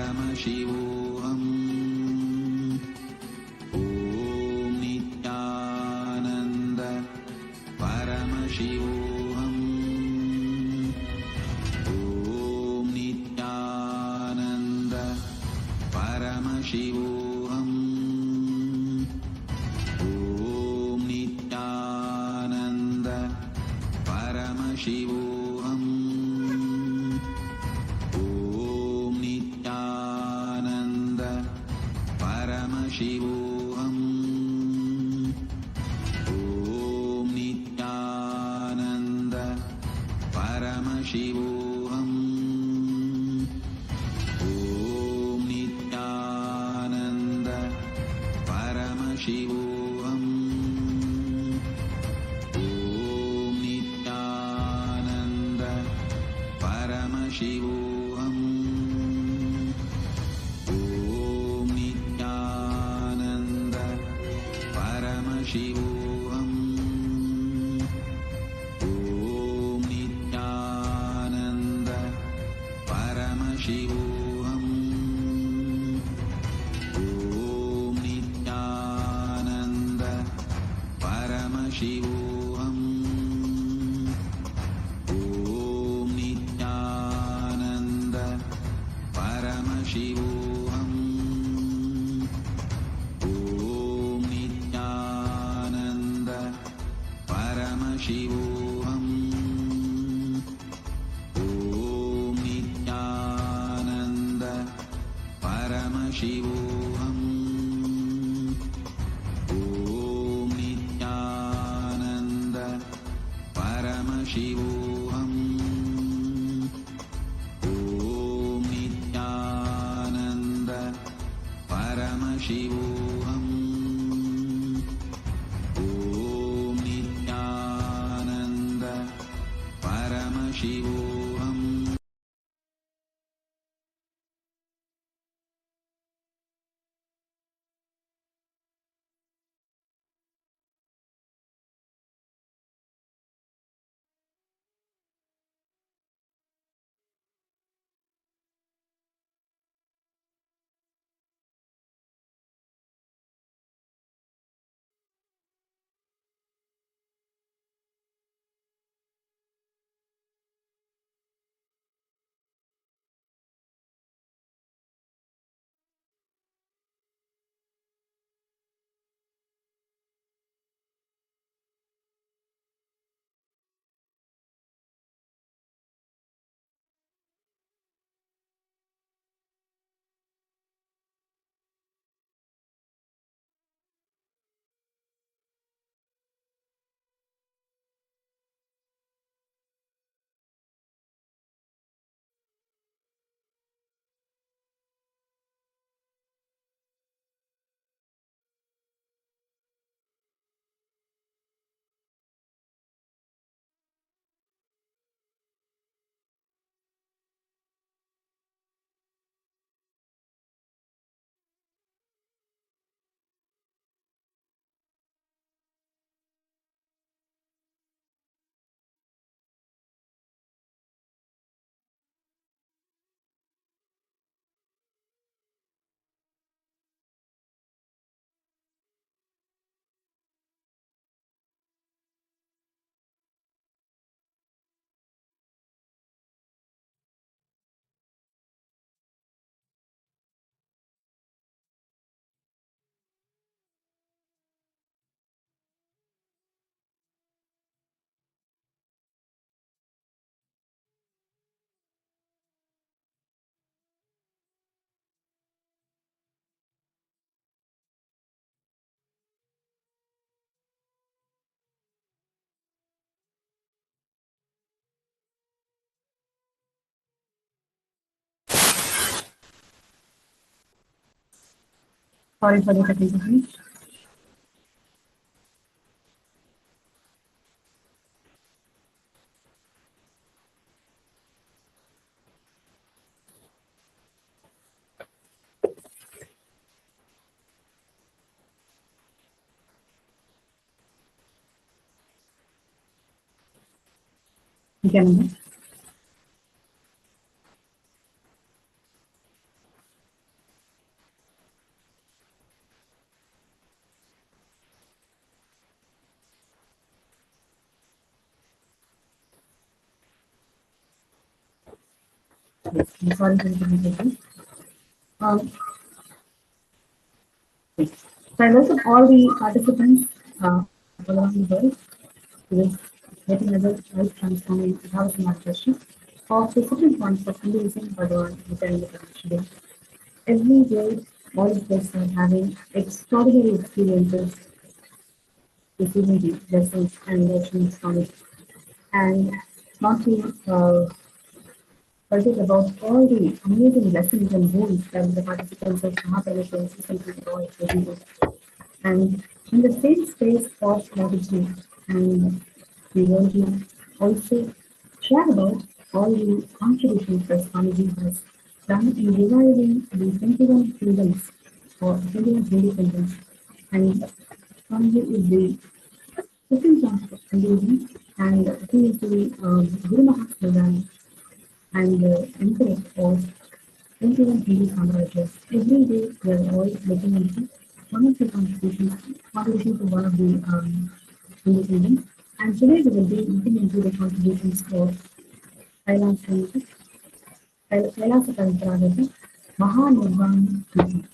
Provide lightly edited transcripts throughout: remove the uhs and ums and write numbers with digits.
Paramashivam. Om Nithyananda Paramashivam. Om Nithyananda Paramashivam. Om Nithyananda Paramashivam. Om Nithyananda Paramashivam. Om Nithyananda Paramashivam. Om Nithyananda Paramashivam. Om Nithyananda Paramashivam. Om Nithyananda Paramashivam. Om Nithyananda Paramashivam. Om Nithyananda Paramashivam. Om Nithyananda Paramashivam. Om Nithyananda Paramashivam. Om Nithyananda Paramashivam. Om Nithyananda Paramashivam. Om Nithyananda Paramashivam. Om Nithyananda Paramashivam. Sorry for the technical glitch. Nithyananda. Yes, I'm sorry for the confusion. Um, yes. So I welcome all the participants all around the world to this yet another life transforming housing session of the second point for Hinduism, Bhagavan, Nithyananda Paramashivam. Every day, all of us are having extraordinary experiences receiving the blessings and nurturings from it. And not to forget about all the amazing lessons and rules that the participants of Mahaparasham recently taught every day. And in the same space of gratitude, and we want to also share about all the contributions that Swamiji has done in reviving the 21 kingdoms or 21 Hindu kingdoms. And Swamiji is the second chapter of Hinduism, and he is the Guru Mahatma and emperor of 21 Hindu Samarajyas. Every day we are all looking into one of the contributions to one of the Hindu kingdoms. And today we will be looking into the contributions of Kailasa Paramparaga, Mahanirvani Akhada.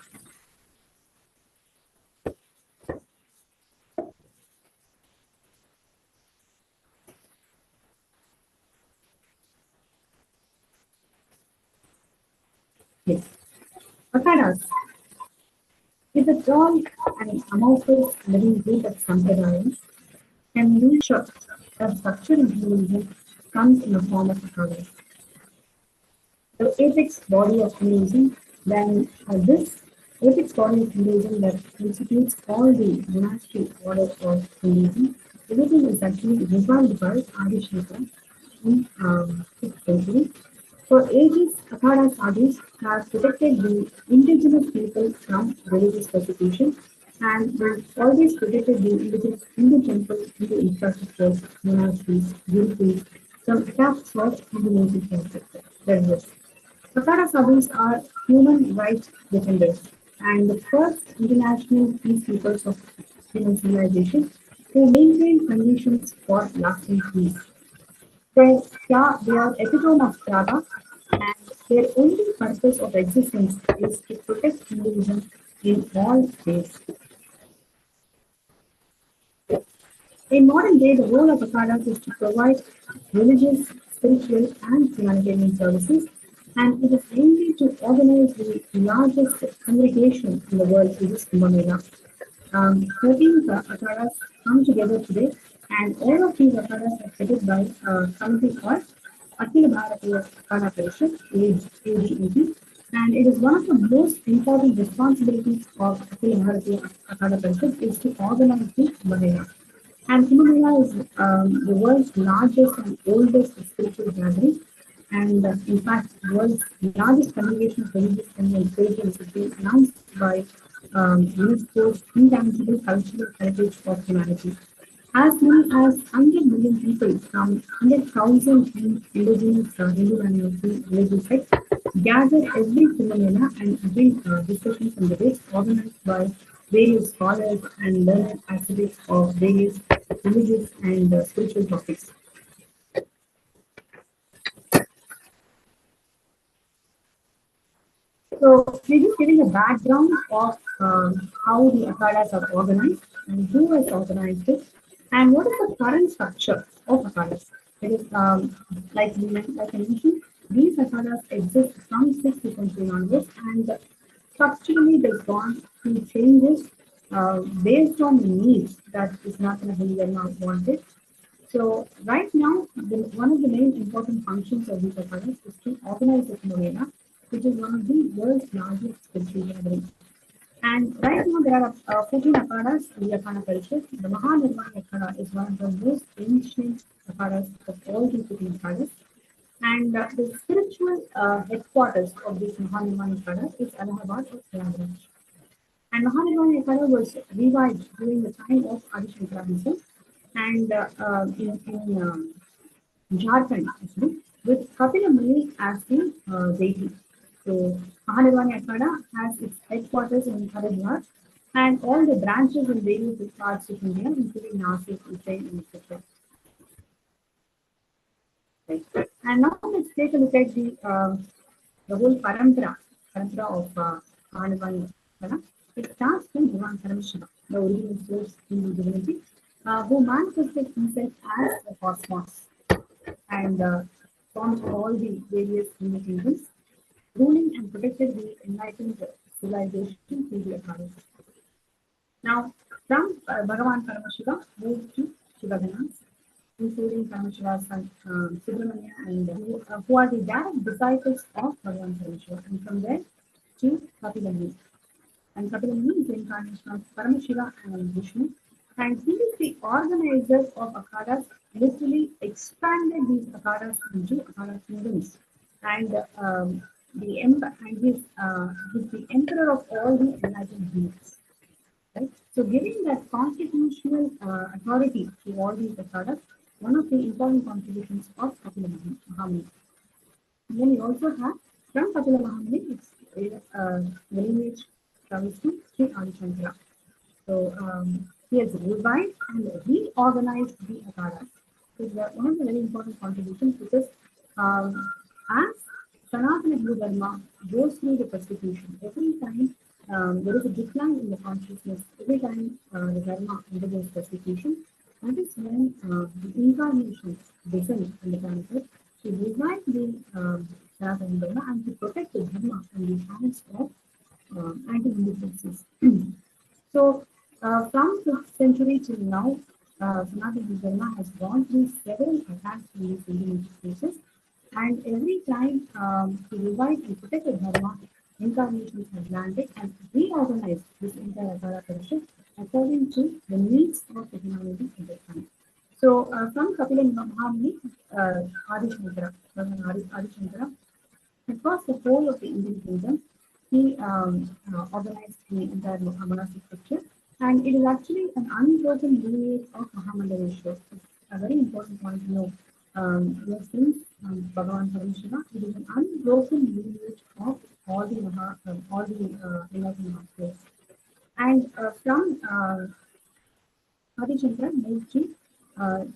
Yes. Akhadas is a tall and amorphous living group of sampradayas and nature the structure in Hinduism comes in the form of akhadas. The apex body of Hinduism, then this apex body of Hinduism that constitutes all the monastic order of Hinduism, everything is actually revived by Adi Shankara in 6th century. For ages, Akhada sadhus have protected the indigenous people from religious persecution and they always protected the indigenous Hindu temples, Hindu infrastructures, monasteries, gurukuls from attacks of Hindu terrorists. Akhada sadhus are human rights defenders and the first international peacekeepers of human civilization who maintain conditions for lasting peace. They are epitome of Java, and their only purpose of existence is to protect Hinduism in all ways. In modern day, the role of Akadas is to provide religious, spiritual, and humanitarian services, and it is mainly to organize the largest congregation in the world, which is Kumbh Mela. 13 Akadas come together today, and all of these Akadas are headed by something called Akhila Bharatiya Akhada Parishad, AGEP, and it is one of the most important responsibilities of Akhila Bharatiya Akhada Parishad is to organize the Kumbh Mela. And Kumbh Mela is the world's largest and oldest spiritual gathering. And in fact, the world's largest congregation of religious and spirituals has been announced by UNESCO's Intangible Cultural Heritage of Humanity. As many as 100 million people from 100,000 indigenous Hindu and Muslim religious sects gather every Kumbh and bring discussions and debates organized by various scholars and learned activists of various religious and spiritual topics. So, we're just giving a background of how the akhadas are organized and who has organized it and what is the current structure of akhadas. It is like I mentioned, these akhadas exist from 6th century onwards and structurally they've gone through changes based on the needs that Isnatana Hindu wanted. So right now, one of the main important functions of these akhadas is to organize the Kumbh Mela, which is one of the world's largest spiritual gatherings. And right now there are 14 akhadas in the Akhada Parishad. The Mahanirvani Akhada is one of the most ancient akhadas of all the 14 akhadas. And the spiritual headquarters of this Mahanirvani Akhada is Allahabad or Prayagraj. And Mahanirvani Akhada was revived during the time of Adi Shankara and in Jharkhand, actually, with Kapila Muni as the deity. So, Mahanirvani Akhada has its headquarters in Haridwar and all the branches in various parts of India, including Nasik, Ujjain, and etc. Right. And now let's take a look at the the whole parampara of Mahanirvani Akhada. It starts from Bhagavan Paramashiva, the original source Hindu divinity, who manifested himself as the cosmos and formed all the various Hindu kingdoms, ruling and protected the enlightened civilization through the Akhadas. Now, from Bhagavan Paramashiva moved to Shivaganas, including Paramashiva's son Subramanya, and who are the direct disciples of Bhagavan Paramashiva, and from there to Kapila. And Kapila is the incarnation of Paramashiva and Vishnu, and he is the organizer of Akhadas, literally expanded these Akhadas into Akhada kingdoms, and and he's the emperor of all the enlightened beings. Right? So giving that constitutional authority to all these Akadas, one of the important contributions of Kapila Mahamuni. And then we also have from Kapila Mahamuni, the lineage travels to Sri Adi Shankara. So he has revived and reorganized the Akadas. This is one of the very important contributions because as Sanatana Hindu Dharma goes through the persecution, every time there is a decline in the consciousness, every time the Dharma undergoes persecution, that is when the incarnations descend on the planet to revive the Sanatana Hindu Dharma and to protect the Dharma from the hands of anti-Hindu forces. So, from 5th century till now, Sanatana Dharma has gone through several attacks on these Indian places, and every time to revive and protect the Dharma, incarnations have landed and reorganized this entire Akara tradition according to the needs of the humanity in their time. So, from Kapila Mahamuni, Adi Shankara, Adi Shankara, across the whole of the Indian kingdom, he organized the entire monastic structure, and it is actually an unbroken lineage of Mahamandaleshwar. It's a very important point to know. We have seen Bhagavan Paramashiva. It is an unbroken lineage of all the enlightened masters. And from Adi Shankara moved to our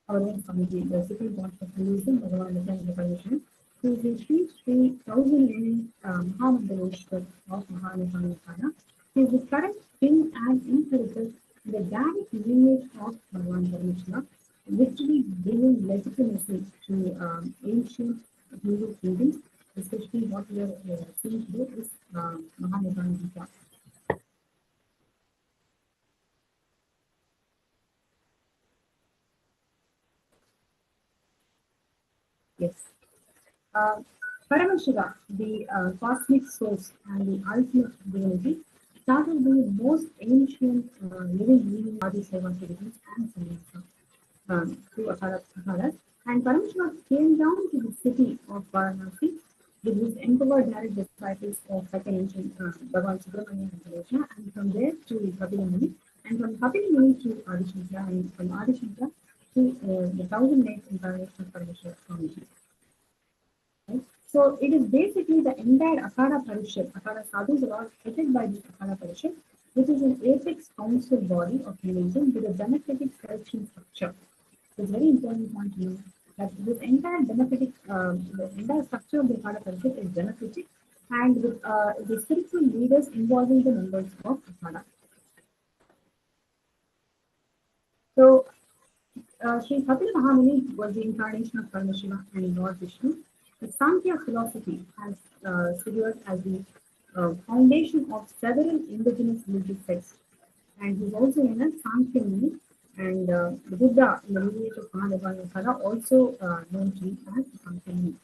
own Swamiji, the second part of Hinduism, Bhagavan Nithyananda Parishad, who is the Sri 1000 Mahamandaleshwar of Mahanirvani Akhada. He is the current king and imperator in the direct lineage of Bhagavan Paramashiva, literally bringing legitimacy to ancient Hindu kingdoms, especially what we are seeing today is Mahanirvani Akhada. Yes. Paramashiva, the cosmic source and the ultimate divinity, started being the most ancient living being Adi Seva traditions and sannyasa through Akhadas. And Paramashiva came down to the city of Varanasi with his empowered direct disciples of second ancient Bhagavan Subramanya and Ganesha, and from there to Kapila Muni, and from Kapila Muni to Adi Shankara, and from Adi Shankara to the 1000 incarnation of Paramashiva Swamiji. Right? So it is basically the entire Akhada Parishad. Akhada Sadhus are all headed by the Akhada Parishad, which is an apex council body of Hinduism with a democratic selection structure. So it's very important point to know that this entire the entire structure of the Akhada Parishad is democratic, and with the spiritual leaders involving the members of Akhada. So Sri Kapila Mahamuni was the incarnation of Paramashiva and Lord Vishnu. The Sankhya philosophy has figured as the foundation of several indigenous religious sects, and he's also in a Sankhya Muni, and the Buddha in the lineage of Mahanirvani Akhada also known to be as Sankhya Muni.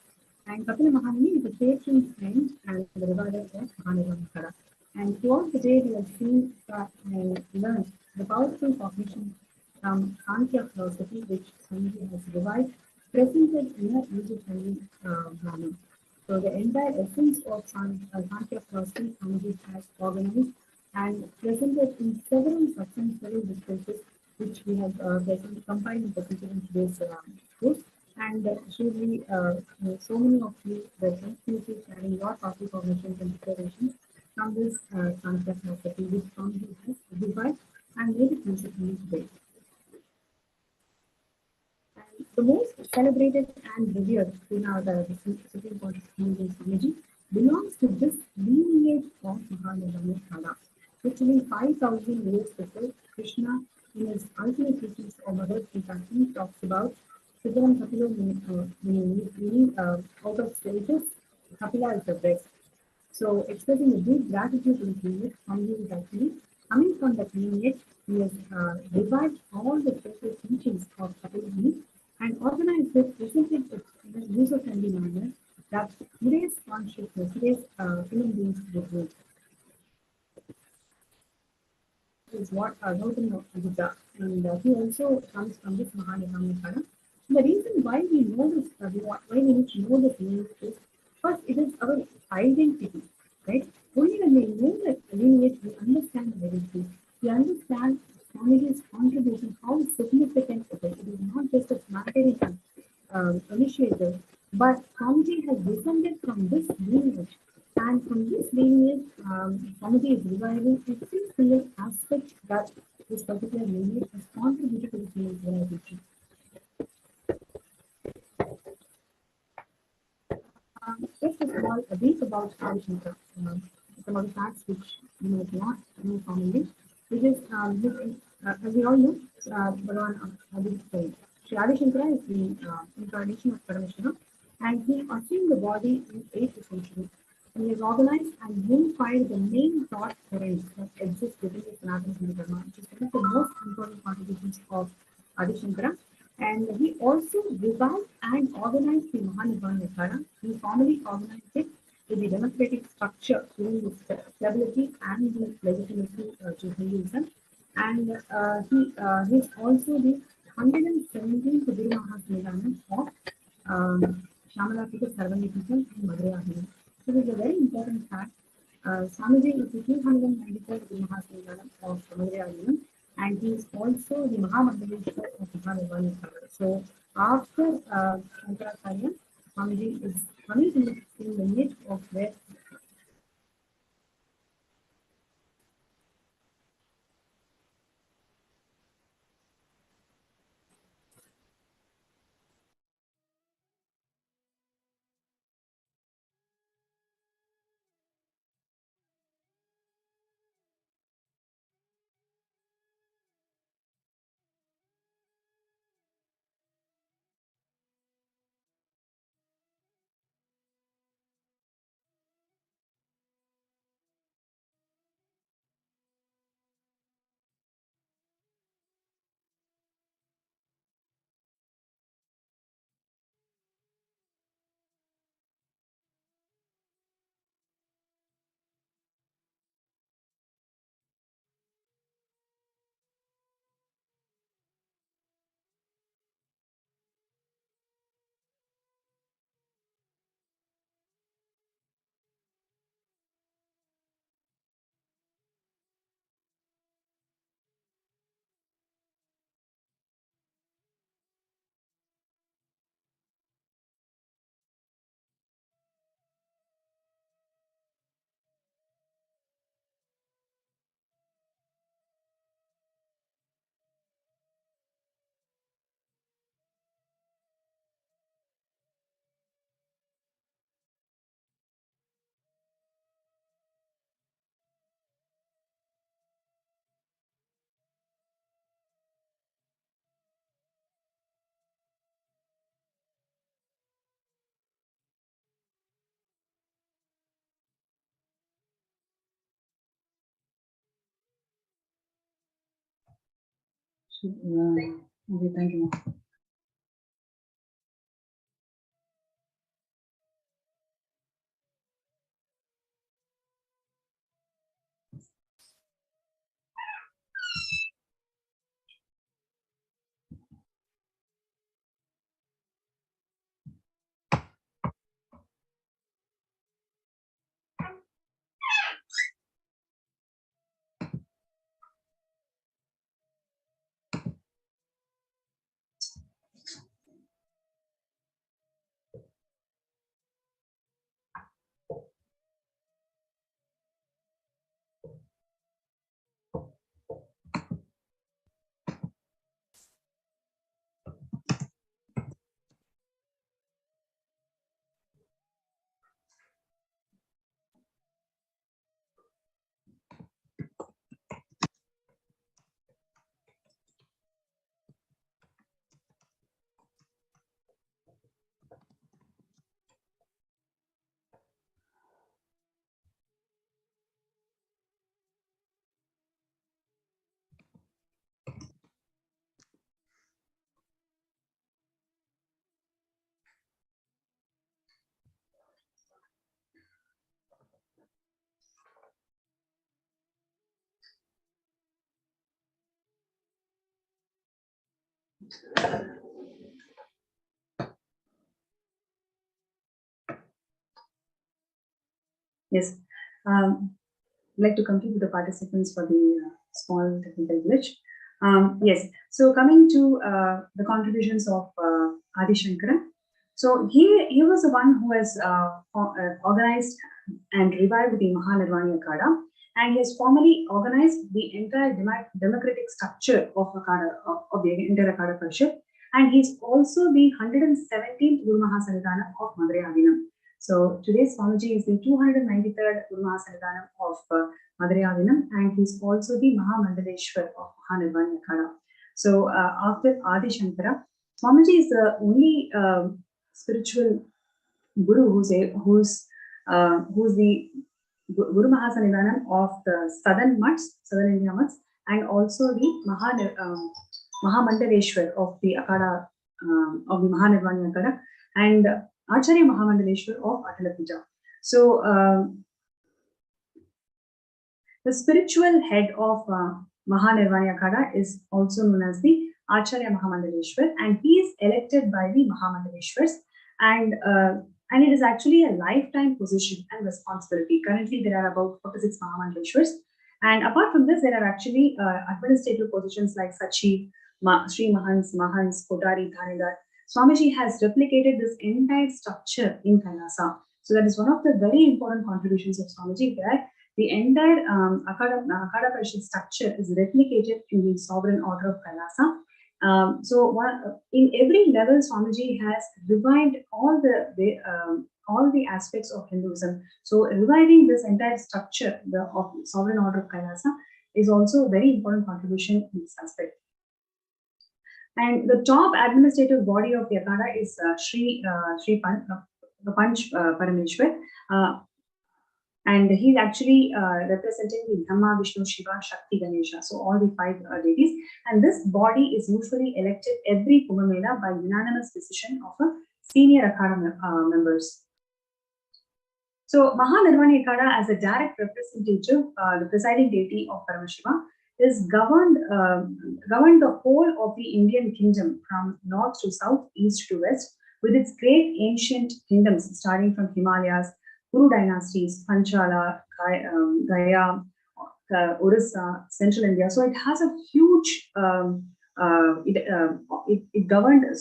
And Kapila Mahamuni is a patron saint and the reviver of Mahanirvani Akhada. And throughout the day, we have seen and learned the powerful cognition from Sankhya philosophy, which Swamiji has revived, presented in a user-friendly manner. So the entire essence of Sankhya philosophy, Swamiji has organized and presented in several substantial discourses, which we have compiled and presented in today's course. And surely, so many of you were continuously sharing your topic cognitions and declarations from this Sankhya philosophy, which Swamiji has revived and made it user-friendly today. The most celebrated and revered Srinath, the Supreme Court of Indian Swamiji, belongs to this lineage of Mahanirvani Akhada. Literally 5,000 years before, Krishna, in his ultimate teachings of Bhagavad Gita, he talks about Siddharam Kapilo, meaning out of stages, Kapila is the best. So expressing a deep gratitude to the lineage, Swamiji is actually coming from that lineage. He has revived all the sacred teachings of Kapila and organized it, presented it in a user-friendly manner that today's consciousness, today's human beings would need. Is what Gautam Buddha, and he also comes from this Mahanirvani Akhada. The reason why we know this, why we need to know this lineage is first, it is our identity, right? Only when we know that lineage, we understand the identity. We understand Swamiji's contribution, how significant it is. It is not just a planetary initiative, but Swamiji has descended from this lineage. And from this lineage, Swamiji is reviving every single aspect that this particular lineage has contributed to the human civilization. Just a small a brief about Adi Shankara. Some of the facts which you may not know commonly, which is as we all know, Bhagavan Sri Adi Shankara is the incarnation of Paramashivam, and he assumed the body in 8th century. And he has organized and unified the main thought currents that exist within the Sanatana Hindu Dharma, which is one of the most important contributions of Adi Shankara. And he also revived and organized the Mahanirvani Akhada. He formally organized it with the democratic structure, giving the stability and the legitimacy to Hinduism. And he is also the 117th Guru Mahasmedhanam of Shamalapita Sarvanipita in Madurai. So this is a very important fact. Swamiji is the 293rd Guru Mahasmedhanam of Madurai, and he is also the Mahamandaleshwar of Mahanirvani Akhada. So after Shankaracharya, Swamiji is coming in the midst of where Okay, thank you. Yes. I'd like to complete with the participants for the small technical glitch. Yes. So coming to the contributions of Adi Shankara. So he was the one who has organized and revived the Mahanirvani Akhada, and he has formally organized the entire democratic structure of Akhada, of the entire Akhada Parishad, and he's also the 117th Guru Mahasanidana of Madurai Adinam. So today's Swamiji is the 293rd Guru Mahasanidhanam of Madurai Adinam, and he's also the Mahamandaleshwar of Mahanirvani Akhada. So after Adi Shankara, Swamiji is the only spiritual guru who's the Guru Mahasanidhanam of the southern mutts, southern India mutts, and also the Mahamandaleshwar of the Akhada, of the Mahanirvani Akhada, and Acharya Mahamandaleshwar of Atalapija. So the spiritual head of Mahanirvani Akhada is also known as the Acharya Mahamandaleshwar, and he is elected by the Mahamandaleshwars, and it is actually a lifetime position and responsibility. Currently, there are about 46 Mahamandaleshwars, and apart from this, there are actually administrative positions like Sachi, Sri Mahans, Kotari, Thanedar. Swamiji has replicated this entire structure in Kailasa. So that is one of the very important contributions of Swamiji, where the entire Akhada Parishad structure is replicated in the sovereign order of Kailasa. In every level, Swamiji has revived all the aspects of Hinduism. So reviving this entire structure of sovereign order of Kailasa is also a very important contribution in this aspect. And the top administrative body of the Akhada is Panch Parameshwar, and he's actually representing the Brahma, Vishnu, Shiva, Shakti, Ganesha, so all the 5 deities. And this body is usually elected every Kumbh Mela by unanimous decision of a senior Akhada members. So Mahanirvani Akhada, as a direct representative, the presiding deity of Paramashivam, is governed the whole of the Indian kingdom from north to south, east to west, with its great ancient kingdoms starting from Himalayas, Kuru dynasties, Panchala, Gaya, Orissa, Central India. So it has a huge, it governed a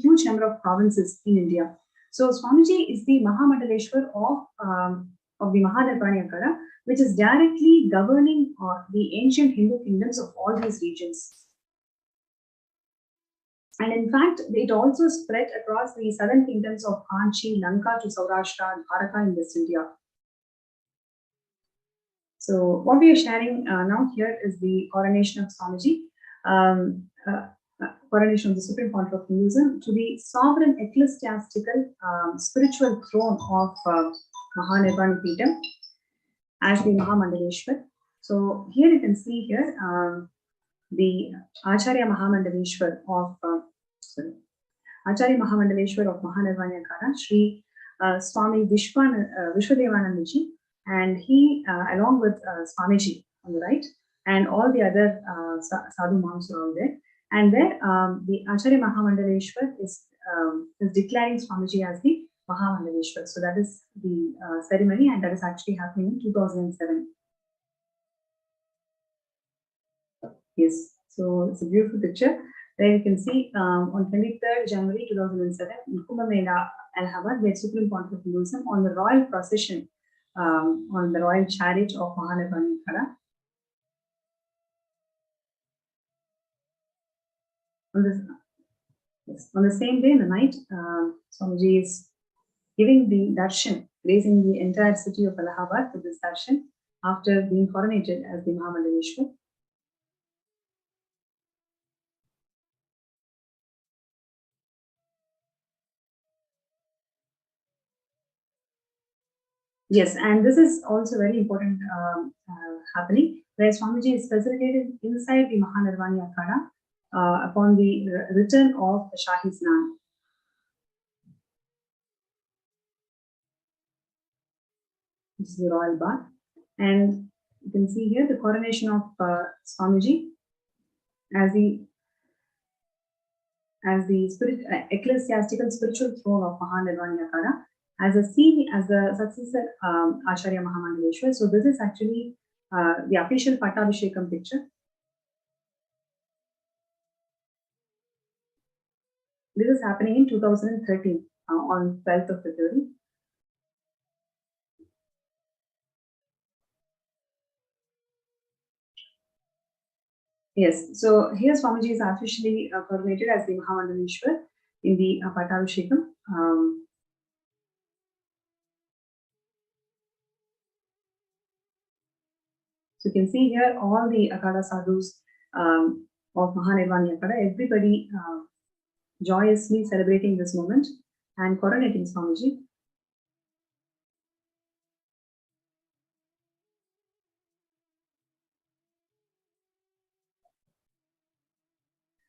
huge number of provinces in India. So Swamiji is the Mahamandaleshwar of the Mahanirvani Akhada, which is directly governing the ancient Hindu kingdoms of all these regions. And in fact, it also spread across the southern kingdoms of Kanchi, Lanka to Saurashtra, and Bharata in West India. So what we are sharing now here is the coronation of Swamiji, coronation of the Supreme Pontiff of Hinduism to the sovereign ecclesiastical spiritual throne of Mahanirvani Peetham as the Mahamandaleshwar. So here you can see here the Acharya Mahamandaleshwar of Mahanirvani Akhada, Sri Swami Vishwadevanandaji, and he along with Swamiji on the right, and all the other sadhu monks are all there. And there the Acharya Mahamandaleshwar is declaring Swamiji as the Mahamandaleshwar. So that is the ceremony, and that is actually happening in 2007. Yes, so it's a beautiful picture. There you can see on 23rd January 2007 in Kumbh Mela, Allahabad, where Supreme Pontiff of Hinduism on the royal procession on the royal chariot of Mahanirvani Akhada. On the same day in the night, Swamiji is giving the darshan, raising the entire city of Allahabad with this darshan after being coronated as the Mahamandaleshwar. Yes, and this is also very important happening, where Swamiji is facilitated inside the Mahanirvani Akhada upon the return of the Shahi Snan. This is the royal bath, and you can see here the coronation of Swamiji as the as the ecclesiastical spiritual throne of Mahanirvani Akhada as the successor Acharya Mahamandaleshwar. So this is actually the official Pattabhishekam picture. This is happening in 2013 on 12th of February. Yes, so here Swamiji is officially coronated as the Mahamandaleshwar in the Pattabhishekam. So you can see here all the Akhada sadhus of Mahanirvani Akhada, everybody joyously celebrating this moment and coronating Swamiji.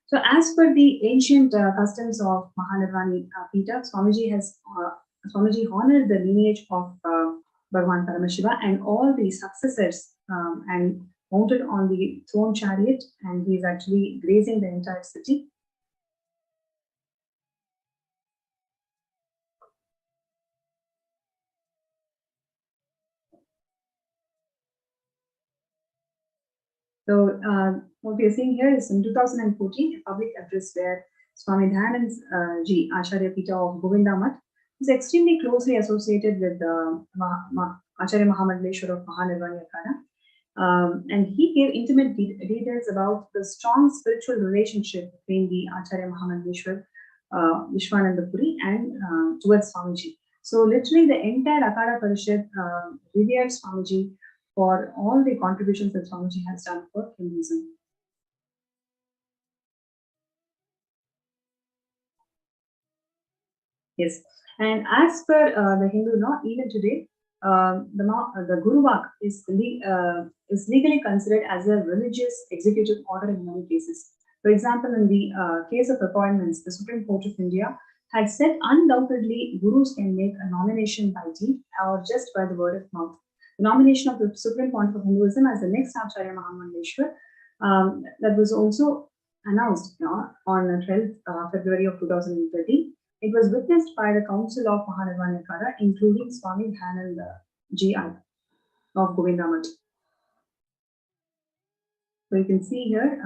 So as per the ancient customs of Mahanirvani Pita, Swamiji honored the lineage of Bhagavan Paramashiva and all the successors and mounted on the throne chariot, and he is actually grazing the entire city. So what we are seeing here is in 2014, a public address where Swami Dayanand Ji, Acharya Pita of Govinda Math, is extremely closely associated with Acharya Mahamandaleshwar of Mahanirvani Akhada. And he gave intimate details about the strong spiritual relationship between the Acharya Mahamandaleshwar, Vishwananda Puri, and towards Swamiji. So literally the entire Akhada Parishad revered Swamiji for all the contributions that Swamiji has done for Hinduism. Yes, and as per the Hindu law, even today, the Guru Vak is legally considered as a religious executive order in many cases. For example, in the case of appointments, the Supreme Court of India had said undoubtedly Gurus can make a nomination by deed or just by the word of mouth. The nomination of the Supreme Pontiff of Hinduism as the next Acharya Mahamandaleshwar that was also announced on 12th February of 2013. It was witnessed by the Council of Mahanirvani Akhada, including Swami Dayanand Ji of Govinda Math. So you can see here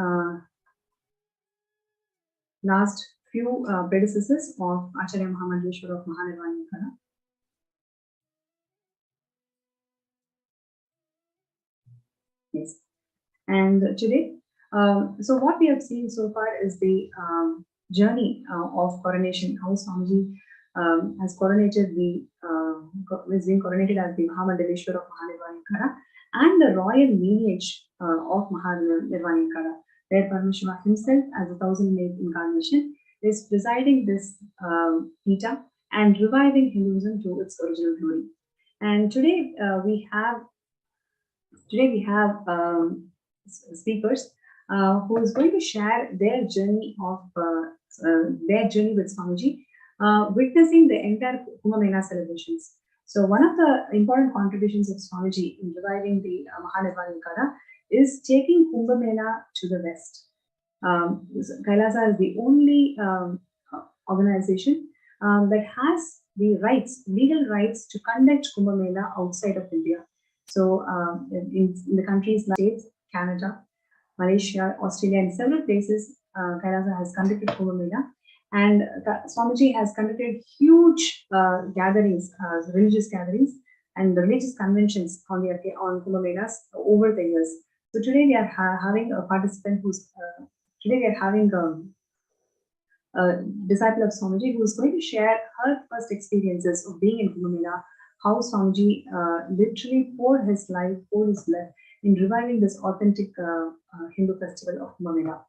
last few predecessors of Acharya Mahamandaleshwar of Mahanirvani Akhada. Yes, and today, so what we have seen so far is the journey of coronation, how Swamiji has coronated is being coronated as the Mahamandaleshwar of Mahanirvani Akhada, and the royal lineage of Mahanirvani Akhada, where Paramashivam himself, as a 1008th incarnation, is presiding this Pita and reviving Hinduism to its original glory. And today we have speakers who is going to share their journey with Swamiji, witnessing the entire Kumbh Mela celebrations. So one of the important contributions of Swamiji in reviving the Mahanirvani Akhada is taking Kumbh Mela to the West. Kailasa is the only organization that has the legal rights to conduct Kumbh Mela outside of India. So in the countries like States, Canada, Malaysia, Australia, and several places, Kailasa has conducted Kumbh Mela. And Swamiji has conducted huge gatherings, religious gatherings, and religious conventions on Kumbh Melas over the years. So today we are having a participant today we are having a disciple of Swamiji who is going to share her first experiences of being in Kumbh Mela, how Swamiji literally poured his life, poured his blood in reviving this authentic Hindu festival of Kumbh Mela.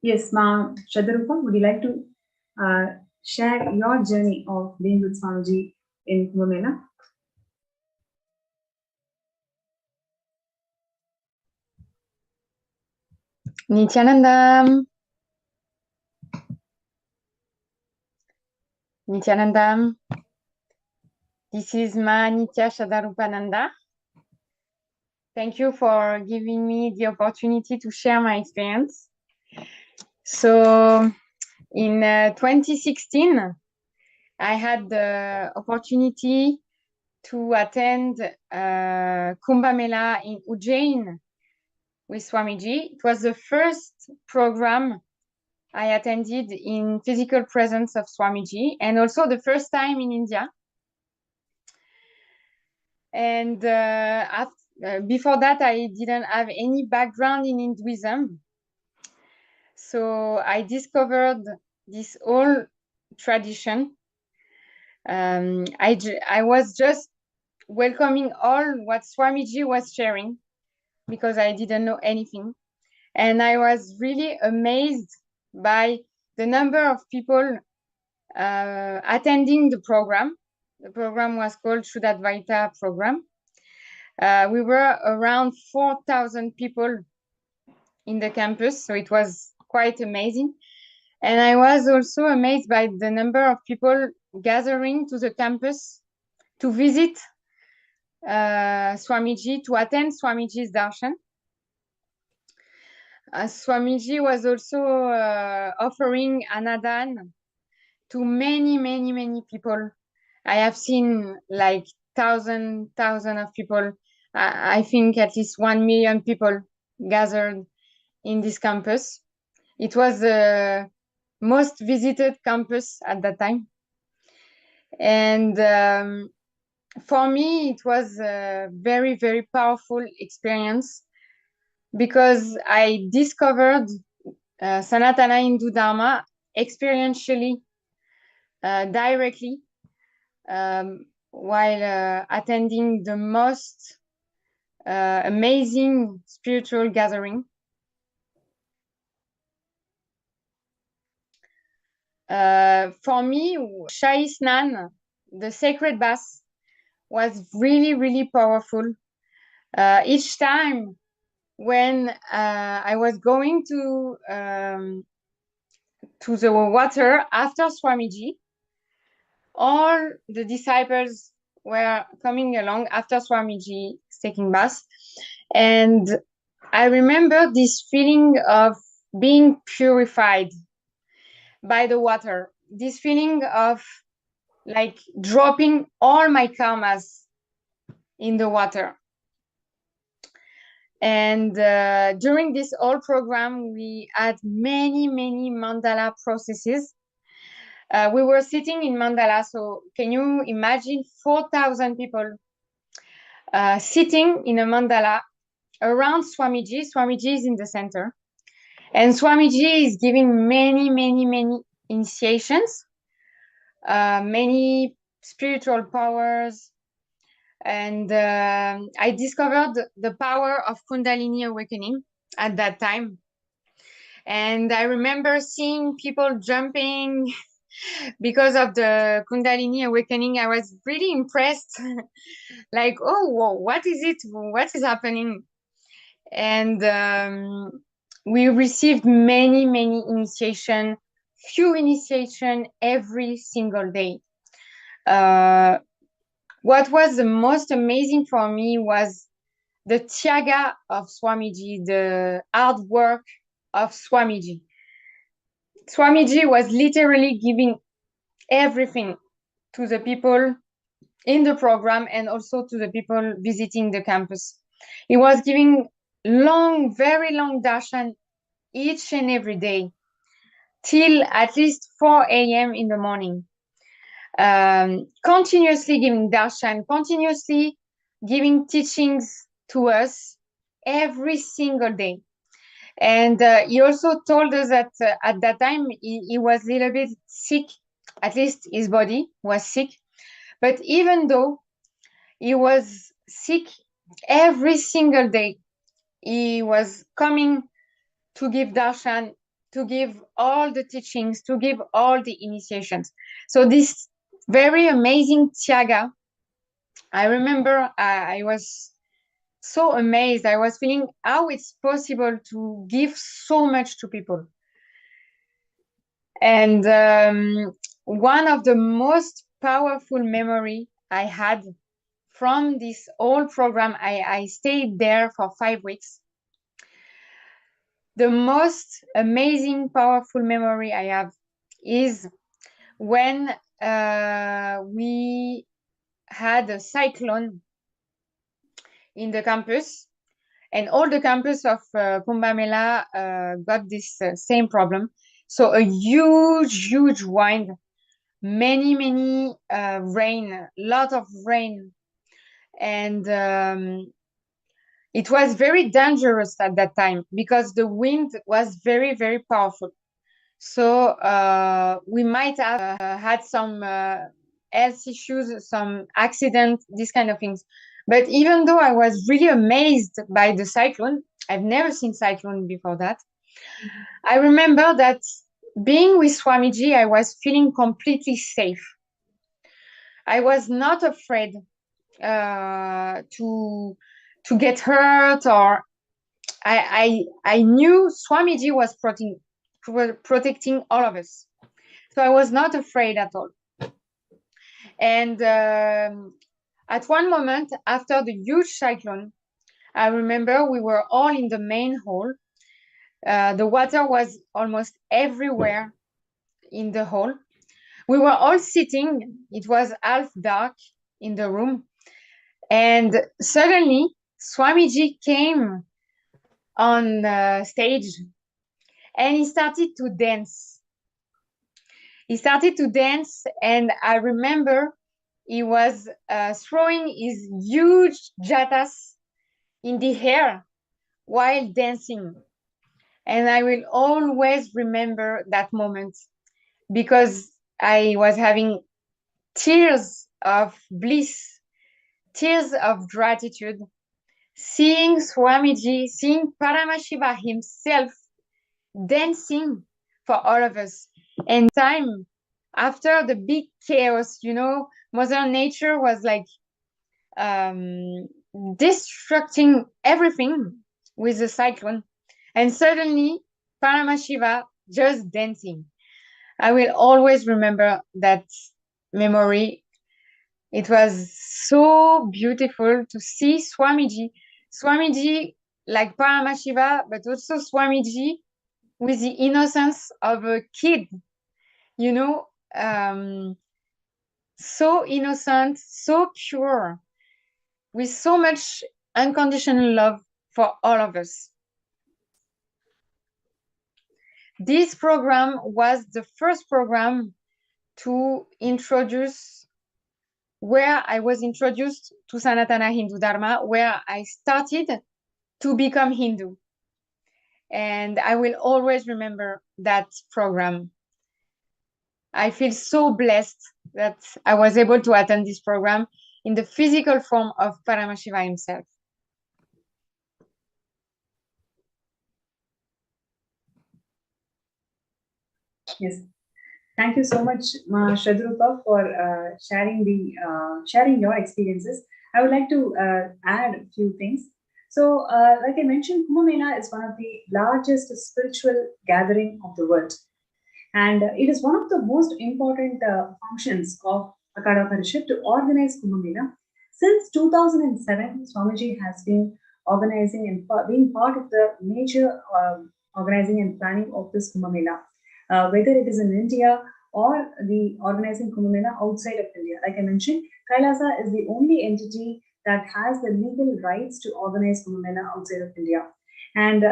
Yes, Ma Shadarupa, would you like to share your journey of being with Swamiji in Kumbh Mela? Nithyananda. Nithyananda. This is Ma Nitya Shadarupananda. Thank you for giving me the opportunity to share my experience. So in 2016, I had the opportunity to attend Kumbh Mela in Ujjain with Swamiji. It was the first program I attended in physical presence of Swamiji, and also the first time in India. And before that, I didn't have any background in Hinduism. So I discovered this whole tradition. I was just welcoming all what Swamiji was sharing because I didn't know anything. And I was really amazed by the number of people attending the program. The program was called Shuddhadvaita program. We were around 4,000 people in the campus, so it was quite amazing. And I was also amazed by the number of people gathering to the campus to visit Swamiji, to attend Swamiji's darshan. Swamiji was also offering anadan to many people. I have seen like thousands of people I think at least 1 million people gathered in this campus. It was the most visited campus at that time. And for me, it was a very, very powerful experience because I discovered Sanatana Hindu Dharma experientially, directly, while attending the most amazing spiritual gathering. For me, Shahi Snan, the sacred bath, was really, really powerful. Each time when I was going to the water after Swamiji, all the disciples were coming along after Swamiji taking bath. And I remember this feeling of being purified by the water, this feeling of like dropping all my karmas in the water. And during this whole program, we had many, many mandala processes. We were sitting in mandala, so can you imagine 4,000 people sitting in a mandala around Swamiji? Swamiji is in the center. And Swamiji is giving many, many, many initiations, many spiritual powers. And I discovered the power of Kundalini awakening at that time. And I remember seeing people jumping because of the Kundalini awakening. I was really impressed. Like, oh, whoa, what is it? What is happening? And we received many, many initiation, few initiation every single day. What was the most amazing for me was the tyaga of Swamiji, the hard work of Swamiji. Swamiji was literally giving everything to the people in the program and also to the people visiting the campus. He was giving long, very long darshan each and every day till at least 4 a.m. in the morning. Continuously giving darshan, continuously giving teachings to us every single day. And he also told us that at that time he was a little bit sick, at least his body was sick. But even though he was sick, every single day he was coming to give darshan, to give all the teachings, to give all the initiations. So this very amazing tyaga, I remember I was so amazed. I was feeling how it's possible to give so much to people. And one of the most powerful memory I had from this whole program, I stayed there for 5 weeks. The most amazing, powerful memory I have is when we had a cyclone in the campus, and all the campus of Kumbh Mela got this same problem. So a huge, huge wind, many, many rain, lot of rain. And it was very dangerous at that time because the wind was very, very powerful. So we might have had some health issues, some accident, these kind of things. But even though I was really amazed by the cyclone, I've never seen cyclone before that. I remember that being with Swamiji, I was feeling completely safe. I was not afraid to get hurt, or I knew Swamiji was protecting all of us. So I was not afraid at all. And at one moment after the huge cyclone, I remember we were all in the main hall. The water was almost everywhere in the hall. We were all sitting. It was half dark in the room. And suddenly Swamiji came on the stage and he started to dance. He started to dance, and I remember he was throwing his huge jatas in the air while dancing. And I will always remember that moment because I was having tears of bliss, tears of gratitude, seeing Swamiji, seeing Paramashiva himself dancing for all of us. And time after the big chaos, you know, Mother Nature was like destructing everything with the cyclone. And suddenly, Paramashiva just dancing. I will always remember that memory. It was so beautiful to see Swamiji like Paramashiva, but also Swamiji with the innocence of a kid, you know, so innocent, so pure, with so much unconditional love for all of us. This program was the first program to introduce, where I was introduced to Sanatana Hindu Dharma, where I started to become Hindu. And I will always remember that program. I feel so blessed that I was able to attend this program in the physical form of Paramashiva himself. Yes. Thank you so much, Shradrupa, for sharing your experiences. I would like to add a few things. So, like I mentioned, Kumbh Mela is one of the largest spiritual gathering of the world, and it is one of the most important functions of Akhada Parishad to organize Kumbh Mela. Since 2007, Swamiji has been organizing and being part of the major organizing and planning of this Kumbh Mela. Whether it is in India or the organizing Kumbh Mela outside of India. Like I mentioned, Kailasa is the only entity that has the legal rights to organize Kumbh Mela outside of India. And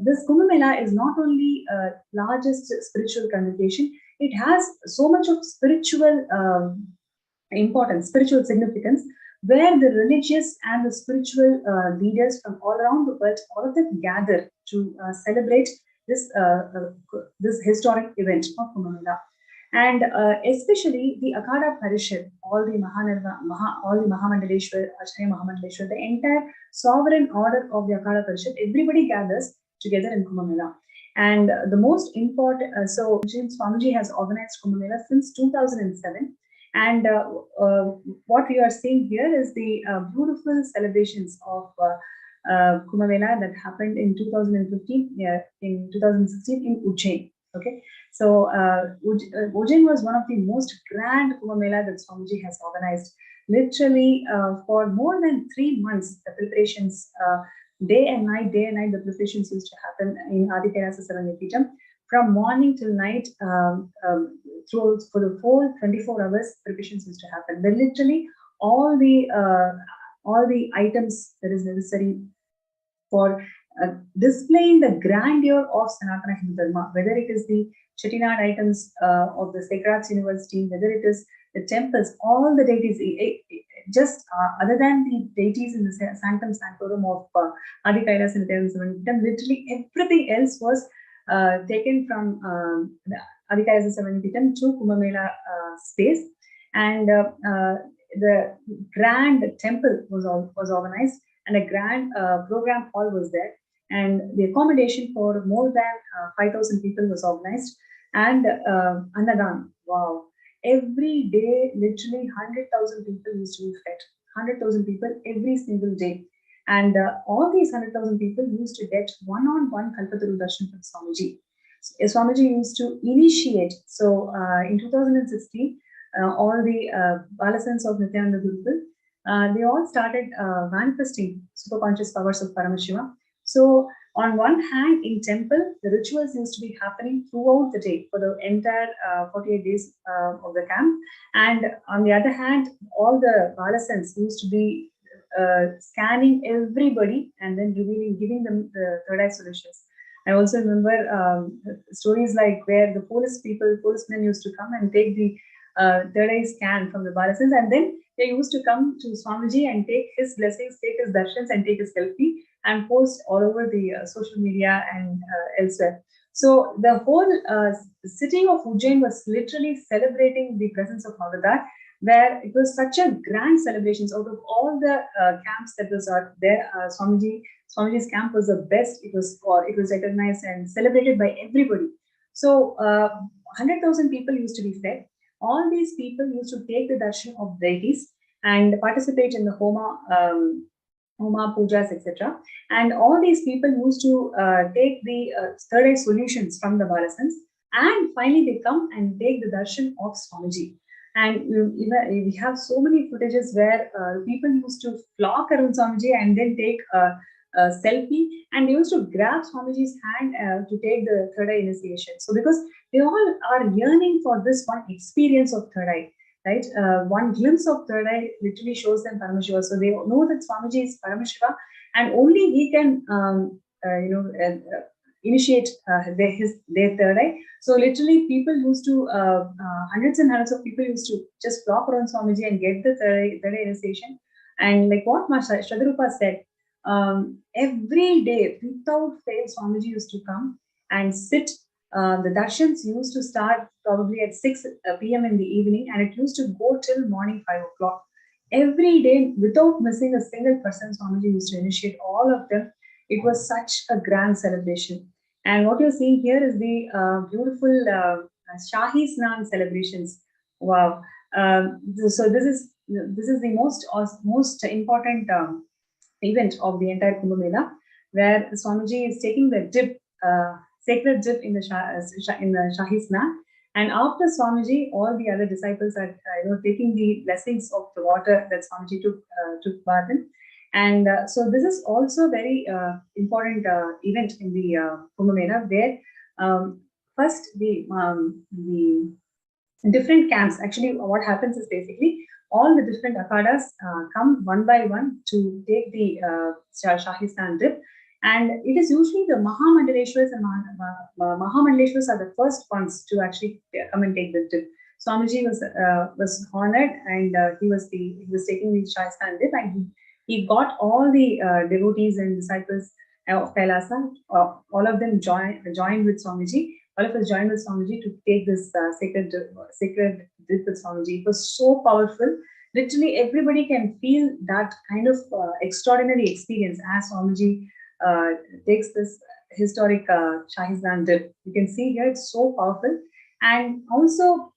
this Kumbh Mela is not only largest spiritual congregation, it has so much of spiritual importance, spiritual significance, where the religious and the spiritual leaders from all around the world, all of them gather to celebrate this historic event of Kumbh Mela. And especially the Akhada Parishad, all the Mahamandaleshwar, Acharya Mahamandaleshwar, the entire sovereign order of the Akhada Parishad, everybody gathers together in Kumbh Mela. And the most important, so Swamiji has organized Kumbh Mela since 2007. And what we are seeing here is the beautiful celebrations of Kumbh Mela that happened in 2015, in 2016 in Ujjain. Okay, so Ujjain was one of the most grand Kumbh Mela that Swamiji has organized. Literally for more than 3 months, the preparations, day and night, the preparations used to happen in Adikairasa Sarangipitam. From morning till night, throughout for the whole 24 hours, preparations used to happen. Then literally all the items that is necessary for displaying the grandeur of Sanatana Hindu Dharma, whether it is the Chettinad items of the Sacred Arts University, whether it is the temples, all the deities, just other than the deities in the Sanctum Sanctorum of Adi Kailas and Nithyananda, literally everything else was taken from Adi Kailas and Nithyananda to Kumbh Mela space, and the grand temple was organized, and a grand program hall was there, and the accommodation for more than 5,000 people was organized, and Annadan, wow. Every day, literally 100,000 people used to be fed. 100,000 people every single day. And all these 100,000 people used to get one-on-one Kalpataru Darshan from Swamiji. Swamiji used to initiate. So in 2016, all the Balasans of Nithyananda Gurukul, they all started manifesting superconscious powers of Paramashiva. So on one hand, in temple, the rituals used to be happening throughout the day for the entire 48 days of the camp. And on the other hand, all the Balasans used to be scanning everybody and then giving them the third eye solutions. I also remember stories like where the policemen used to come and take the third eye scan from the Balasins, and then they used to come to Swamiji and take his blessings, take his darshans, and take his selfie and post all over the social media and elsewhere. So the whole city of Ujjain was literally celebrating the presence of Magadha, where it was such a grand celebrations. Out of all the camps that was there, Swamiji's camp was the best. It was recognized and celebrated by everybody. So 100,000 people used to be fed. All these people used to take the darshan of deities and participate in the Homa, pujas, etc. And all these people used to take the third eye solutions from the Balasans, and finally they come and take the darshan of Swamiji. And we have so many footages where people used to flock around Swamiji and then take a selfie, and they used to grab Swamiji's hand to take the third eye initiation. So because they all are yearning for this one experience of third eye, right? One glimpse of third eye literally shows them Paramashiva. So they know that Swamiji is Paramashiva, and only he can, initiate their third eye. So literally, people used to hundreds and hundreds of people used to just flock around Swamiji and get the third eye initiation. And like what Shadarupa said, every day without fail, Swamiji used to come and sit. The darshans used to start probably at 6 p.m. in the evening, and it used to go till morning 5 o'clock. Every day, without missing a single person, Swamiji used to initiate all of them. It was such a grand celebration. And what you're seeing here is the beautiful Shahi Snan celebrations. Wow! So this is the most important event of the entire Kumbh Mela, where Swamiji is taking the dip. Sacred dip in the Shahi Snan, and after Swamiji, all the other disciples are taking the blessings of the water that Swamiji took bath in. And so this is also very important event in the Kumbh Mela, where first the different camps. Actually, what happens is basically all the different akhadas come one by one to take the Shahi Snan dip. And it is usually the Mahamandaleshwaras and Mahamandaleshwaras are the first ones to actually come and take the dip. Swamiji was honored, and he was taking the Shahi Snan dip, and he got all the devotees and disciples of Kailasa. All of them joined with Swamiji. All of us joined with Swamiji to take this sacred dip with Swamiji. It was so powerful. Literally, everybody can feel that kind of extraordinary experience as Swamiji takes this historic Shahi Snan dip. You can see here, it's so powerful. And also,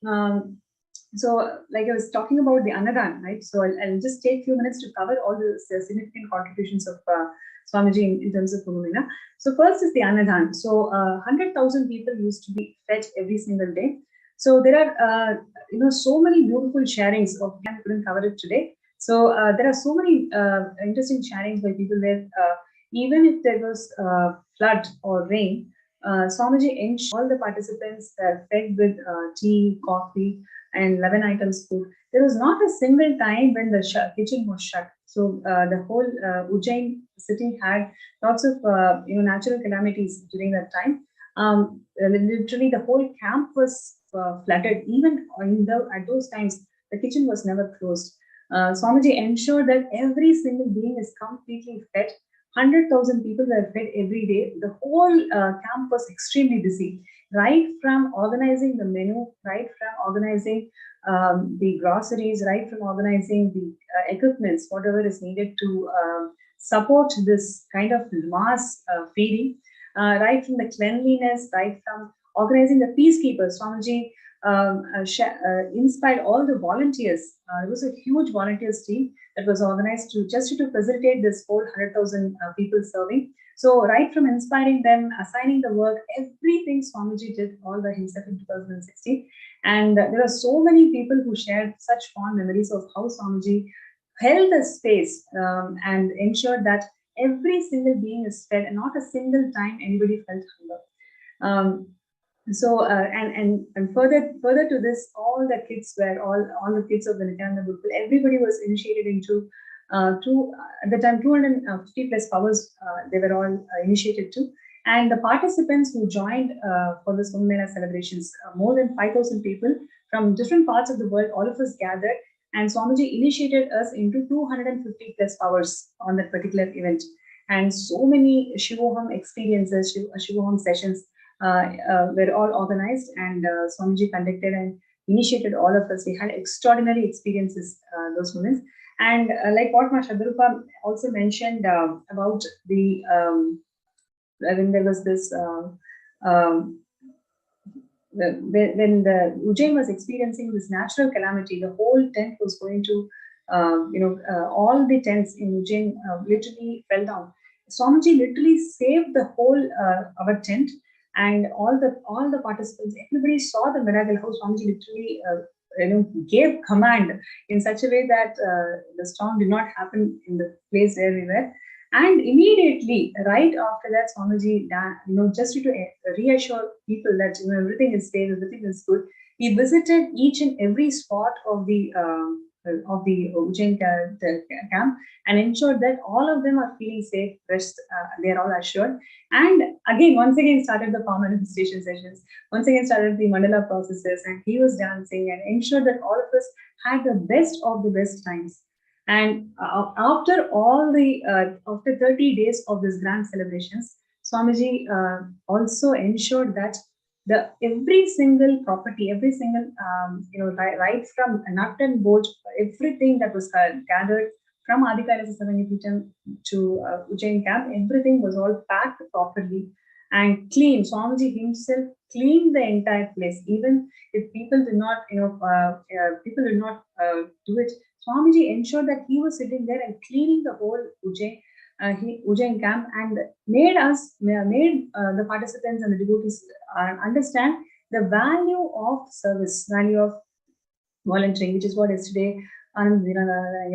so like I was talking about the Annadan, right? So I'll just take a few minutes to cover all the significant contributions of Swamiji in terms of Kumbh Mela. So first is the Annadan. So 100,000 people used to be fed every single day. So there are so many beautiful sharings of. I couldn't cover it today. So there are so many interesting sharings by people where even if there was flood or rain, Swamiji ensured all the participants are fed with tea, coffee, and 11 items food. There was not a single time when the kitchen was shut. So the whole Ujjain city had lots of natural calamities during that time. Literally, the whole camp was flooded. Even at those times, the kitchen was never closed. Swamiji ensured that every single being is completely fed. 100,000 people were fed every day. The whole camp was extremely busy, right from organizing the menu, right from organizing the groceries, right from organizing the equipments, whatever is needed to support this kind of mass feeding, right from the cleanliness, right from organizing the peacekeepers. Swamiji inspired all the volunteers. It was a huge volunteers team that was organized to facilitate this whole 100,000 people serving. So right from inspiring them, assigning the work, everything Swamiji did all by himself in 2016. And there are so many people who shared such fond memories of how Swamiji held the space and ensured that every single being is fed, and not a single time anybody felt hunger. And further to this, all the kids of the Nithyananda Gurukul, everybody was initiated into At the time, 250 plus powers they were all initiated to. And the participants who joined for this Kumbh Mela celebrations, more than 5,000 people from different parts of the world, all of us gathered, and Swamiji initiated us into 250 plus hours on that particular event. And so many Shivoham experiences, Shivoham sessions were all organized, and Swamiji conducted and initiated all of us. We had extraordinary experiences those moments. And like what Ma Shadarupa also mentioned about the when there was this when the Ujjain was experiencing this natural calamity, the whole tent was going to, all the tents in Ujjain literally fell down. Swamiji literally saved the whole our tent, and all the participants, everybody saw the miracle. How Swamiji literally gave command in such a way that the storm did not happen in the place where we were. And immediately, right after that, Swamiji, just to reassure people that everything is safe, everything is good, he visited each and every spot of the Ujjain camp and ensured that all of them are feeling safe, rest, they are all assured. And once again started the power manifestation sessions, once again started the mandala processes, and he was dancing and ensured that all of us had the best of the best times. And after after 30 days of this grand celebrations, Swamiji also ensured that every single property, every single right from nut and bolt, everything that was gathered from Adikailasa Savanyapeetham to Ujjain camp, everything was all packed properly and clean. Swamiji himself cleaned the entire place. Even if people did not, do it, Swamiji ensured that he was sitting there and cleaning the whole Ujjain camp, and made the participants and the devotees understand the value of service, value of volunteering, which is what yesterday Anand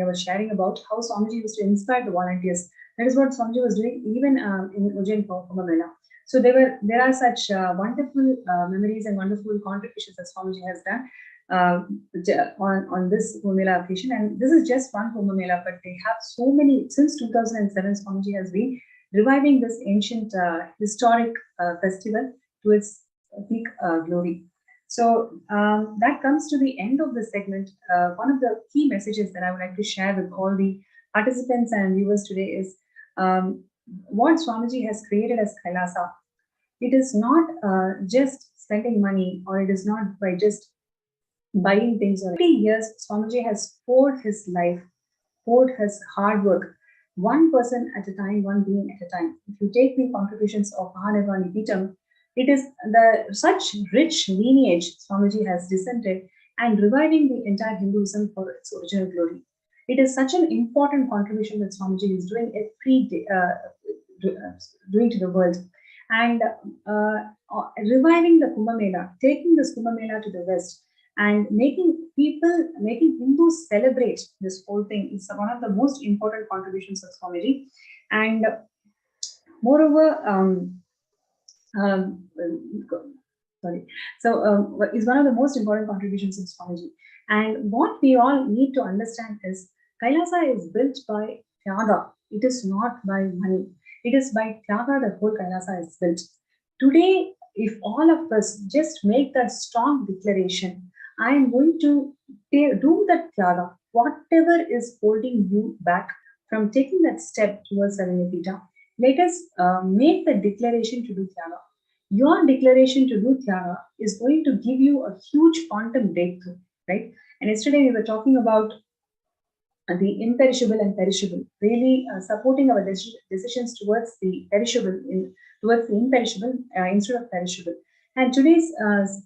was sharing about, how Swamiji used to inspire the volunteers. That is what Swamiji was doing even in Ujjain Kumbh Mela. So there are such wonderful memories and wonderful contributions that Swamiji has done on this Kumbh Mela occasion. And this is just one Kumbh Mela, but they have so many. Since 2007, Swamiji has been reviving this ancient historic festival to its peak glory. So that comes to the end of this segment. One of the key messages that I would like to share with all the participants and viewers today is what Swamiji has created as Kailasa. It is not just spending money, or it is not by just buying things. 30 years, Swamiji has poured his life, poured his hard work, one person at a time, one being at a time. If you take the contributions of Mahanirvani Akhada, it is such rich lineage Swamiji has descended and reviving the entire Hinduism for its original glory. It is such an important contribution that Swamiji is doing every day, doing to the world. And reviving the Kumbh Mela, taking this Kumbh Mela to the West, and making Hindus celebrate this whole thing is one of the most important contributions of Swamiji. And moreover, is one of the most important contributions of Swamiji. And what we all need to understand is Kailasa is built by Tyaga. It is not by money. It is by Tyaga that whole Kailasa is built. Today, if all of us just make that strong declaration, I am going to do that Tyaga, whatever is holding you back from taking that step towards Saranyapeeta, let us make the declaration to do Tyaga. Your declaration to do Tyaga is going to give you a huge quantum breakthrough, right? And yesterday we were talking about the imperishable and perishable, really supporting our decisions towards the perishable, towards the imperishable instead of perishable. And today's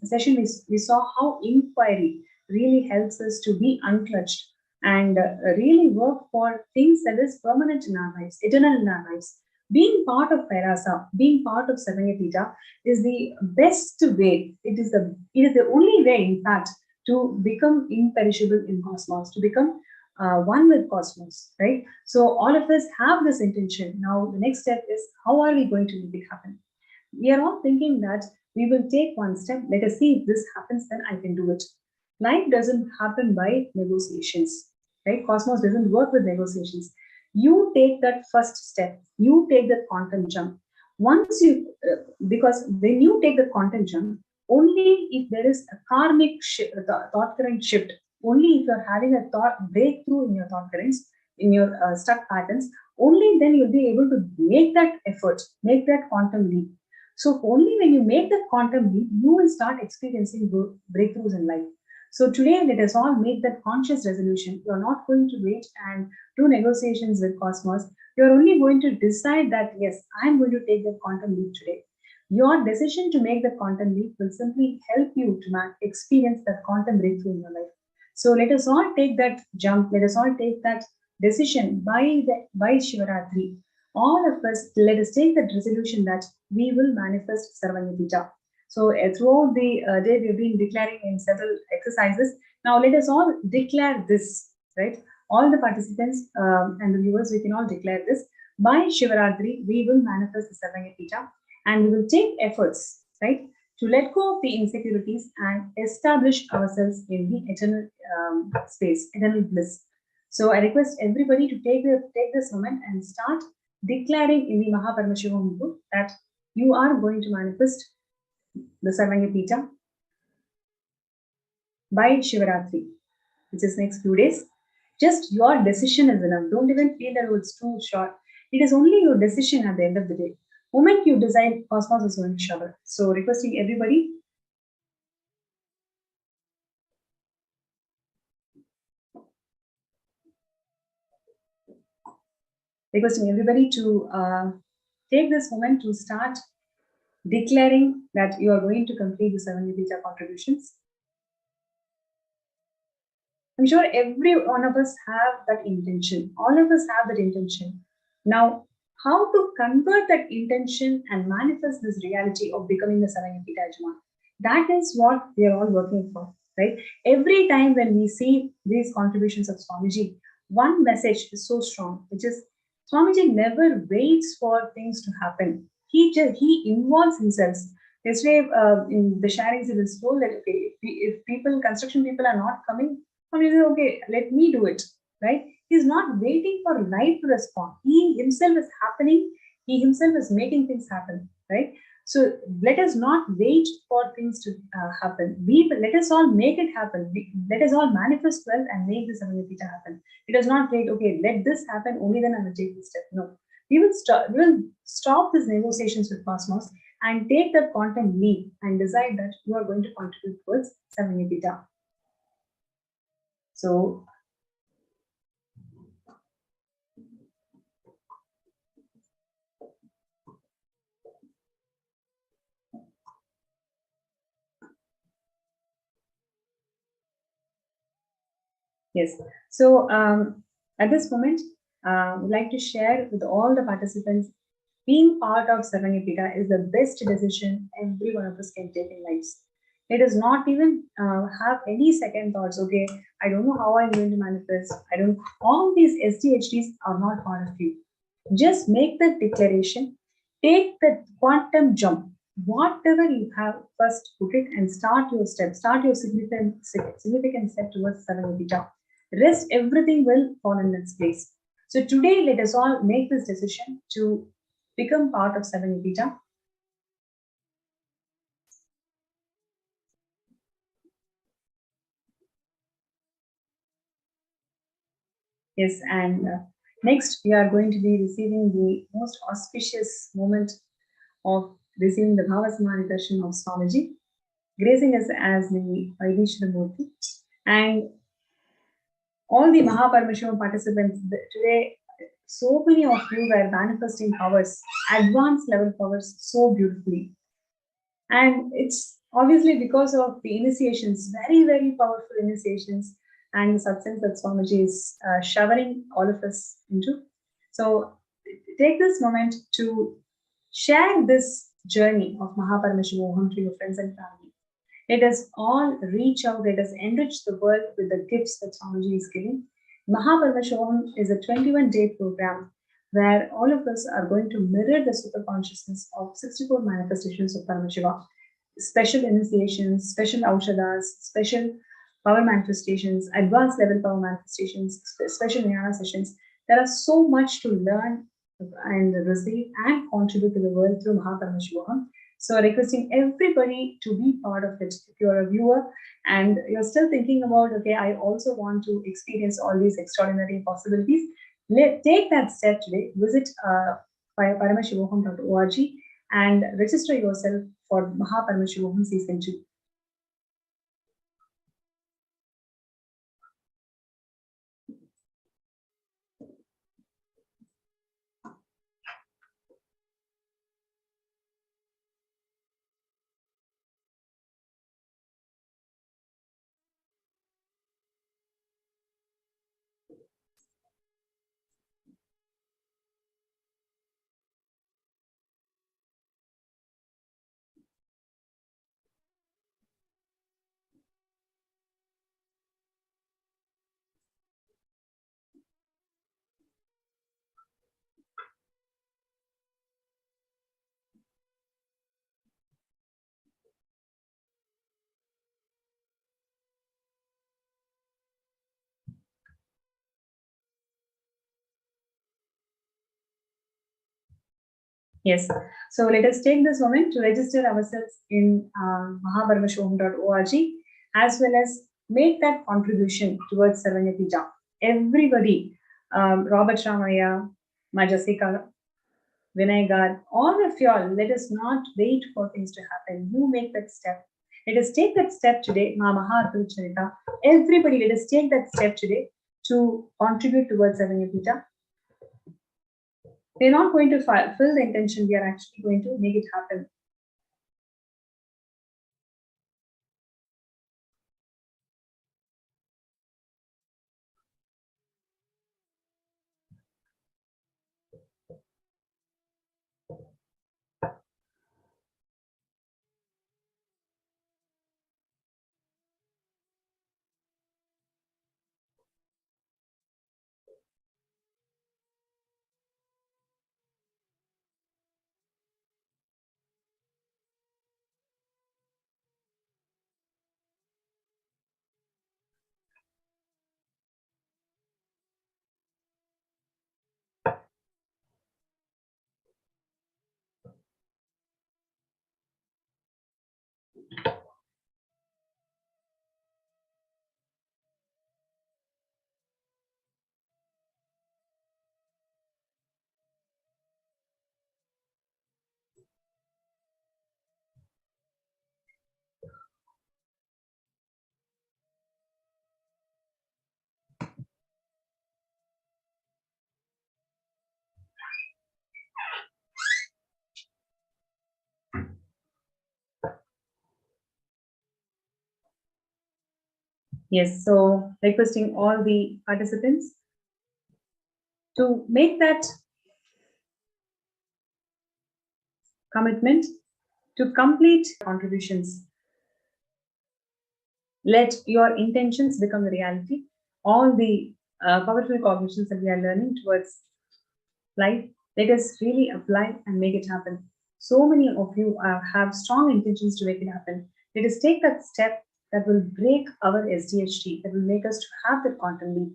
session, we saw how inquiry really helps us to be unclutched and really work for things that is permanent in our lives, eternal in our lives. Being part of Kailasa, being part of Saranyapeeta is the best way. It is the only way, in fact, to become imperishable in cosmos, to become one with cosmos, right? So all of us have this intention. Now the next step is, how are we going to make it happen? We are all thinking that we will take one step. Let us see if this happens, then I can do it. Life doesn't happen by negotiations. right? Cosmos doesn't work with negotiations. You take that first step. You take that quantum jump. Once you, because when you take the quantum jump, only if there is a karmic thought current shift, only if you're having a thought breakthrough in your thought currents, in your stuck patterns, only then you'll be able to make that effort, make that quantum leap. So only when you make that quantum leap, you will start experiencing breakthroughs in life. So today, let us all make that conscious resolution. You're not going to wait and do negotiations with Cosmos. You're only going to decide that, yes, I'm going to take that quantum leap today. Your decision to make the quantum leap will simply help you to experience that quantum breakthrough in your life. So let us all take that jump. Let us all take that decision by Shivaratri. All of us, let us take that resolution that we will manifest Sarvanyapita. So throughout the day, we've been declaring in several exercises. Now let us all declare this, right? All the participants and the viewers, we can all declare this. By Shivaratri, we will manifest the Sarvanyapita, and we will take efforts, right, to let go of the insecurities and establish ourselves in the eternal space, eternal bliss. So I request everybody to take this moment and start declaring in the Paramashivam book that you are going to manifest the Sarvanyapita by Shivaratri, which is next few days. Just your decision is enough. Don't even feel that it's too short. It is only your decision at the end of the day. Moment you decide, Cosmos is going to shower. So requesting everybody to take this moment to start declaring that you are going to complete the Sarvanyapita contributions. I'm sure every one of us have that intention. All of us have that intention. Now, how to convert that intention and manifest this reality of becoming the Sarvanyapita Ajman? That is what we are all working for, right? Every time when we see these contributions of Swamiji, one message is so strong, which is Swamiji never waits for things to happen. He involves himself. Yesterday, in the sharings, it is told that okay, if construction people are not coming, Swamiji says, okay, let me do it, right? He's not waiting for life to respond. He himself is happening. He himself is making things happen, right? So let us not wait for things to happen. Let us all make it happen. Let us all manifest wealth and make this Sarvanyapita happen. It does not wait, okay, let this happen, only then I will take this step. No. We will stop these negotiations with Cosmos and take that quantum leap and decide that you are going to contribute towards Sarvanyapita. So yes. So at this moment, I would like to share with all the participants, being part of Sarvanyapita is the best decision every one of us can take in life. It does not even have any second thoughts. Okay, I don't know how I'm going to manifest. All these SDHDs are not part of you. Just make the declaration, take the quantum jump. Whatever you have, first put it and start your step. Start your significant step towards Sarvanyapita. Rest, everything will fall in its place. So today, let us all make this decision to become part of Sarvanyapita. Yes, and next we are going to be receiving the most auspicious moment of receiving the Bhavasamani darshan of Swamiji, gracing us as the Vaidishwara Murti. And all the Paramashivam participants today, so many of you were manifesting powers, advanced level powers, so beautifully. And it's obviously because of the initiations, very, very powerful initiations, and the substance that Swamiji is showering all of us into. So take this moment to share this journey of Paramashivam to your friends and family. Let us all reach out, let us enrich the world with the gifts that Swamiji is giving. Paramashivam is a 21-day program where all of us are going to mirror the super consciousness of 64 manifestations of Paramashiva. Special initiations, special aushadas, special power manifestations, advanced level power manifestations, special jnana sessions. There are so much to learn and receive and contribute to the world through Paramashivam. So requesting everybody to be part of it. If you're a viewer and you're still thinking about, okay, I also want to experience all these extraordinary possibilities, take that step today. Visit paramashivam.org and register yourself for Paramashivam Season 2. Yes, so let us take this moment to register ourselves in Paramashivam.org as well as make that contribution towards Sarvanyapija. Everybody, Robert Ramaya, Majasika, Vinay Gar, all of y'all, let us not wait for things to happen. You make that step. Let us take that step today, Maharpuricharita. Everybody, let us take that step today to contribute towards Sarvanyapija. We're not going to fulfill the intention, we are actually going to make it happen. Yes, so requesting all the participants to make that commitment to complete contributions. Let your intentions become a reality. All the powerful cognitions that we are learning towards life, let us really apply and make it happen. So many of you have strong intentions to make it happen. Let us take that step that will break our SDHT, that will make us to have that quantum leap.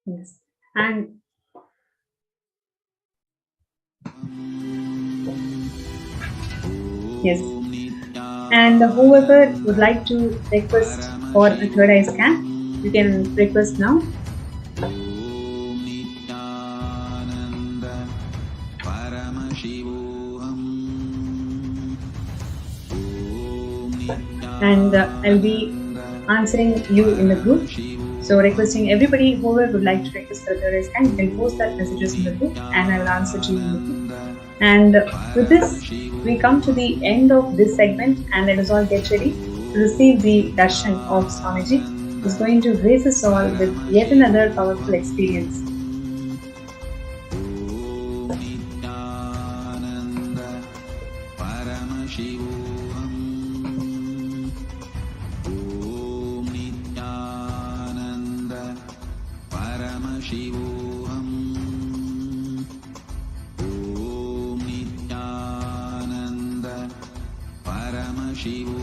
Yes, and yes, and whoever would like to request for a third eye scan, you can request now. Nithyananda Paramashivam. And I'll be answering you in the group. So requesting everybody, whoever would like to request for a third eye scan, you can post that messages in the group and I will answer to you in the group. And with this, we come to the end of this segment, and let us all get ready to receive the darshan of Swamiji, who is going to grace us all with yet another powerful experience. Nithyananda Paramashivam Om Nithyananda Paramashivam Om Nithyananda Paramashivam